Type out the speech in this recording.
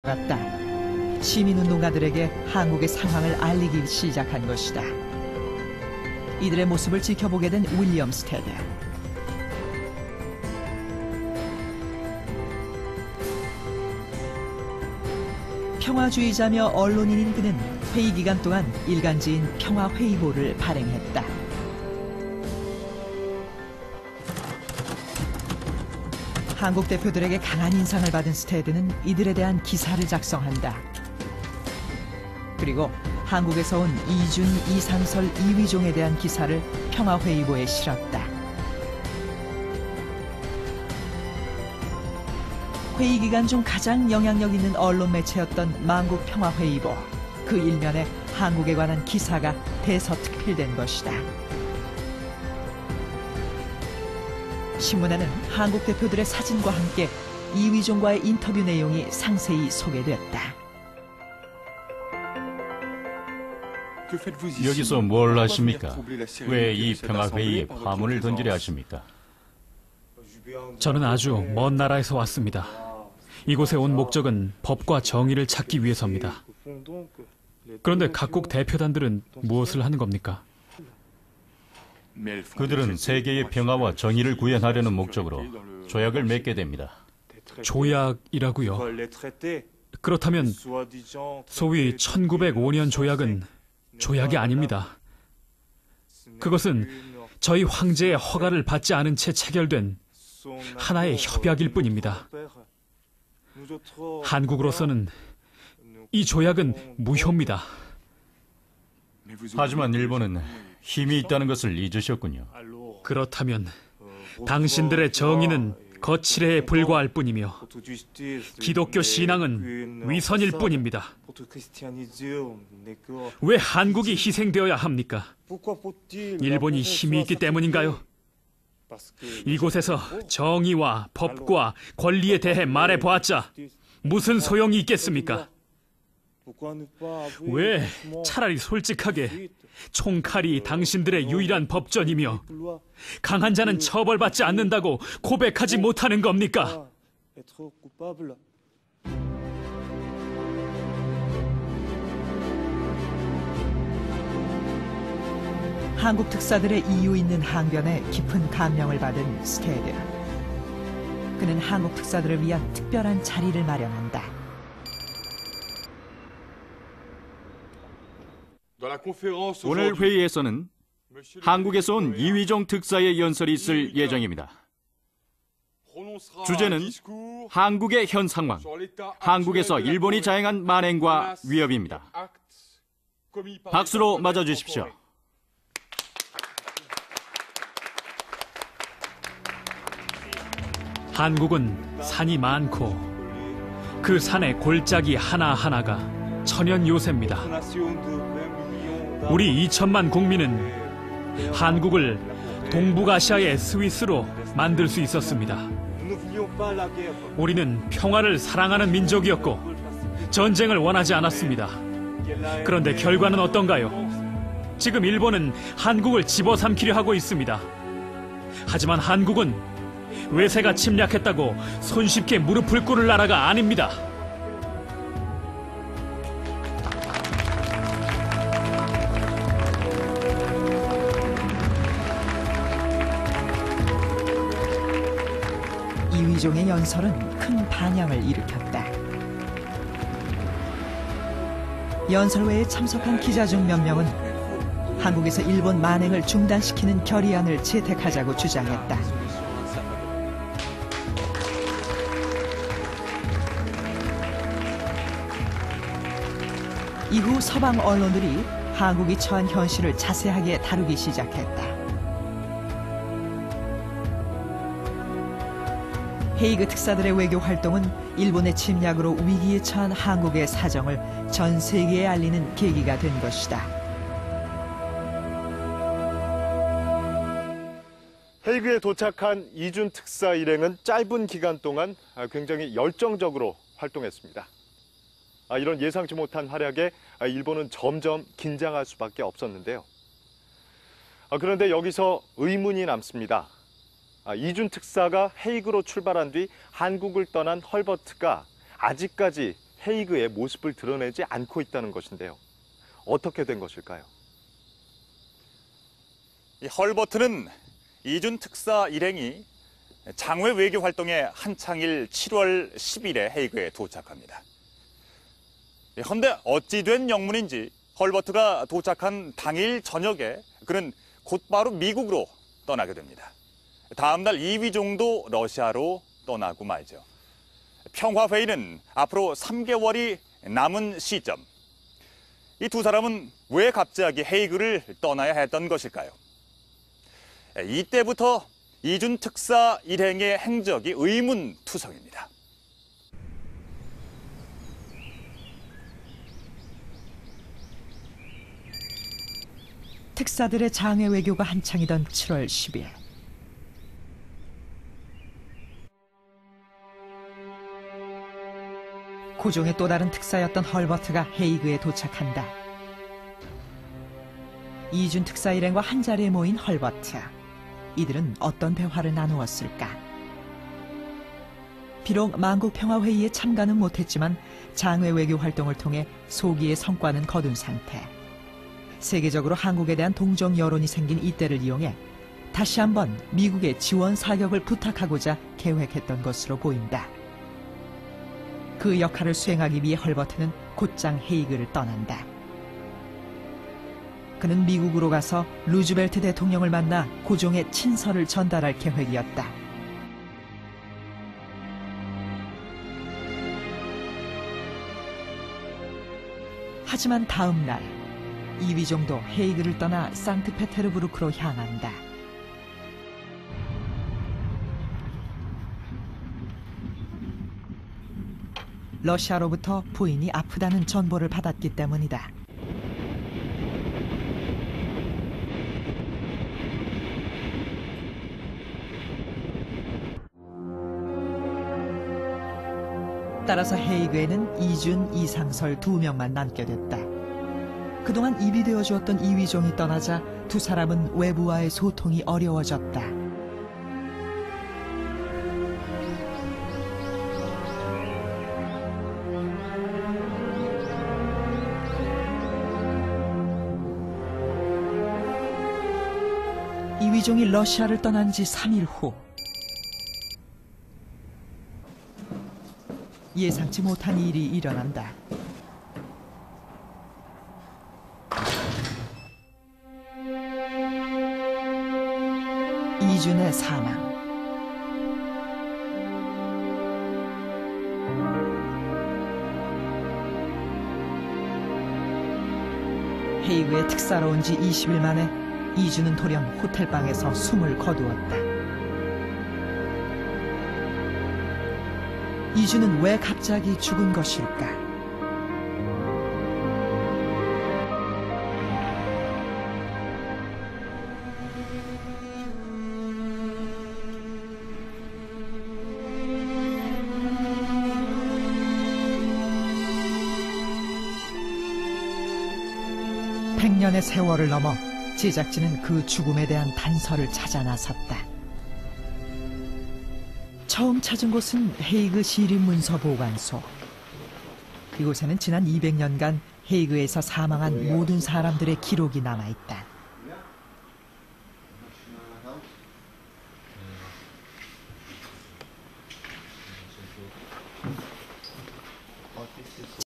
같다. 시민운동가들에게 한국의 상황을 알리기 시작한 것이다. 이들의 모습을 지켜보게 된 윌리엄 스테드. 평화주의자며 언론인인 그는 회의 기간 동안 일간지인 평화회의보를 발행했다. 한국 대표들에게 강한 인상을 받은 스테드는 이들에 대한 기사를 작성한다. 그리고 한국에서 온 이준, 이상설, 이위종에 대한 기사를 평화회의보에 실었다. 회의 기간 중 가장 영향력 있는 언론 매체였던 만국평화회의보. 그 일면에 한국에 관한 기사가 대서특필된 것이다. 신문에는 한국 대표들의 사진과 함께 이위종과의 인터뷰 내용이 상세히 소개됐다. 여기서 뭘 하십니까? 왜 이 평화회의에 파문을 던지려 하십니까? 저는 아주 먼 나라에서 왔습니다. 이곳에 온 목적은 법과 정의를 찾기 위해서입니다. 그런데 각국 대표단들은 무엇을 하는 겁니까? 그들은 세계의 평화와 정의를 구현하려는 목적으로 조약을 맺게 됩니다. 조약이라고요? 그렇다면 소위 1905년 조약은 조약이 아닙니다. 그것은 저희 황제의 허가를 받지 않은 채 체결된 하나의 협약일 뿐입니다. 한국으로서는 이 조약은 무효입니다. 하지만 일본은 힘이 있다는 것을 잊으셨군요. 그렇다면 당신들의 정의는 거칠애에 불과할 뿐이며 기독교 신앙은 위선일 뿐입니다. 왜 한국이 희생되어야 합니까? 일본이 힘이 있기 때문인가요? 이곳에서 정의와 법과 권리에 대해 말해보았자 무슨 소용이 있겠습니까? 왜 차라리 솔직하게 총칼이 당신들의 유일한 법전이며 강한 자는 처벌받지 않는다고 고백하지 못하는 겁니까? 한국 특사들의 이유 있는 항변에 깊은 감명을 받은 스테드. 그는 한국 특사들을 위한 특별한 자리를 마련한다. 오늘 회의에서는 한국에서 온 이위종 특사의 연설이 있을 예정입니다. 주제는 한국의 현 상황, 한국에서 일본이 자행한 만행과 위협입니다. 박수로 맞아주십시오. 한국은 산이 많고 그 산의 골짜기 하나하나가 천연 요새입니다. 우리 2천만 국민은 한국을 동북아시아의 스위스로 만들 수 있었습니다. 우리는 평화를 사랑하는 민족이었고 전쟁을 원하지 않았습니다. 그런데 결과는 어떤가요? 지금 일본은 한국을 집어삼키려 하고 있습니다. 하지만 한국은 외세가 침략했다고 손쉽게 무릎을 꿇을 나라가 아닙니다. 이위종의 연설은 큰 반향을 일으켰다. 연설회에 참석한 기자 중 몇 명은 한국에서 일본 만행을 중단시키는 결의안을 채택하자고 주장했다. 이후 서방 언론들이 한국이 처한 현실을 자세하게 다루기 시작했다. 헤이그 특사들의 외교 활동은 일본의 침략으로 위기에 처한 한국의 사정을 전 세계에 알리는 계기가 된 것이다. 헤이그에 도착한 이준 특사 일행은 짧은 기간 동안 굉장히 열정적으로 활동했습니다. 이런 예상치 못한 활약에 일본은 점점 긴장할 수밖에 없었는데요. 그런데 여기서 의문이 남습니다. 이준 특사가 헤이그로 출발한 뒤 한국을 떠난 헐버트가 아직까지 헤이그의 모습을 드러내지 않고 있다는 것인데요. 어떻게 된 것일까요? 이 헐버트는 이준 특사 일행이 장외 외교 활동의 한창일 7월 10일에 헤이그에 도착합니다. 그런데 어찌 된 영문인지 헐버트가 도착한 당일 저녁에 그는 곧바로 미국으로 떠나게 됩니다. 다음 날 2위 정도 러시아로 떠나고 말죠. 평화회의는 앞으로 3개월이 남은 시점. 이 두 사람은 왜 갑자기 헤이그를 떠나야 했던 것일까요? 이때부터 이준 특사 일행의 행적이 의문투성입니다. 특사들의 장외 외교가 한창이던 7월 10일. 고종의 또 다른 특사였던 헐버트가 헤이그에 도착한다. 이준 특사 일행과 한자리에 모인 헐버트. 이들은 어떤 대화를 나누었을까? 비록 만국평화회의에 참가는 못했지만 장외 외교 활동을 통해 소기의 성과는 거둔 상태. 세계적으로 한국에 대한 동정 여론이 생긴 이때를 이용해 다시 한번 미국의 지원 사격을 부탁하고자 계획했던 것으로 보인다. 그 역할을 수행하기 위해 헐버트는 곧장 헤이그를 떠난다. 그는 미국으로 가서 루즈벨트 대통령을 만나 고종의 친서를 전달할 계획이었다. 하지만 다음 날 이위종도 헤이그를 떠나 상트페테르부르크로 향한다. 러시아로부터 부인이 아프다는 전보를 받았기 때문이다. 따라서 헤이그에는 이준, 이상설 2명만 남게 됐다. 그동안 입이 되어주었던 이위종이 떠나자 두 사람은 외부와의 소통이 어려워졌다. 이위종이 러시아를 떠난 지 3일 후 예상치 못한 일이 일어난다. 이준의 사망. 헤이그의 특사로 온 지 20일 만에 이준은 돌연 호텔방에서 숨을 거두었다. 이준은 왜 갑자기 죽은 것일까? 백년의 세월을 넘어 제작진은 그 죽음에 대한 단서를 찾아 나섰다. 처음 찾은 곳은 헤이그 시립문서보관소. 이곳에는 지난 200년간 헤이그에서 사망한 모든 사람들의 기록이 남아있다.